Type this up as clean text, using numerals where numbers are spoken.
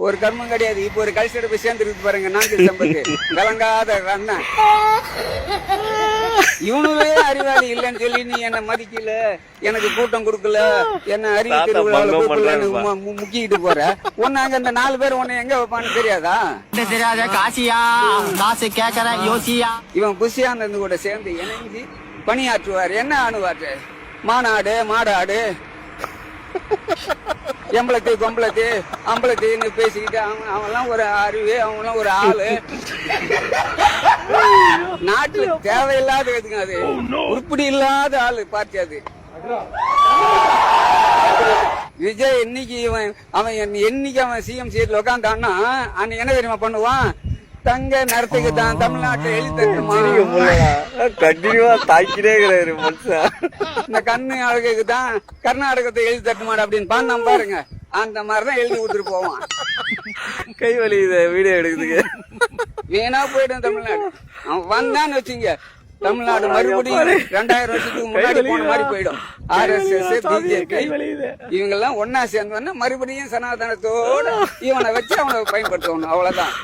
ஒரு கர்மம் கிடையாது. இப்ப ஒரு கல்ச்சர் போய் சேர்ந்துருக்கு பாருங்க, நான்கு சம்பத்து கலங்காத அண்ணன். இவனுவே அறிவாளி இல்லைன்னு சொல்லி நீ என்ன மதிக்கல, எனக்கு கூட்டம் கொடுக்கல, என்ன அறிவு திருவிழாவில் முக்கிட்டு போற. உன்ன அங்க இந்த 4 பேர் உன்னை எங்க வைப்பான்னு தெரியாதா? தெரியாத காசியா காசு கேட்கற யோசியா. இவன் புஷியானந்து கூட சேர்ந்து இணைஞ்சு பணியாற்றுவார். என்ன ஆணுவாரு? மாநாடு மாடாடு எம்பளத்து கொம்பளத்து அம்பளத்துன்னு பேசிக்கிட்டு அவன்லாம் ஒரு அறிவு, அவங்களாம் ஒரு ஆளு. நாட்டுல தேவையில்லாத எதுங்க அது, உருப்படி இல்லாத ஆளு பார்ட்டி அது. விஜய் என்னைக்கு அவன் என்னைக்கு அவன் சிஎம் சீட்ல உட்காந்தான்னா அன்னைக்கு என்ன தெரியுமா பண்ணுவான்? தங்க நேரத்துக்கு தான் தமிழ்நாட்டை எழுதி தட்டுமா, கண்டிப்பா தாக்கிட்டே இருக்கிறாரு மனுஷன். இந்த கண்ணு அழகுக்கு தான் கர்நாடகத்தை எழுதி தட்டுமாடு அப்படின்னு பாண்ணா பாருங்க. அந்த மாதிரிதான் எழுதி கொடுத்துட்டு போவான். கை வலிக்குது வீடியோ எடுக்குதுக்கு. வீணா போயிடும் தமிழ்நாடு. அவன் வந்தான்னு வச்சுங்க, தமிழ்நாடு மறுபடியும் 2000 வருஷத்துக்கு முன்னாடி போன மாதிரி போயிடும். RSS பிஜேபி இவங்க எல்லாம் ஒன்னா சேர்ந்து மறுபடியும் சனாதனத்தோட இவனை வச்சு அவனை பயன்படுத்தணும். அவ்வளவுதான்.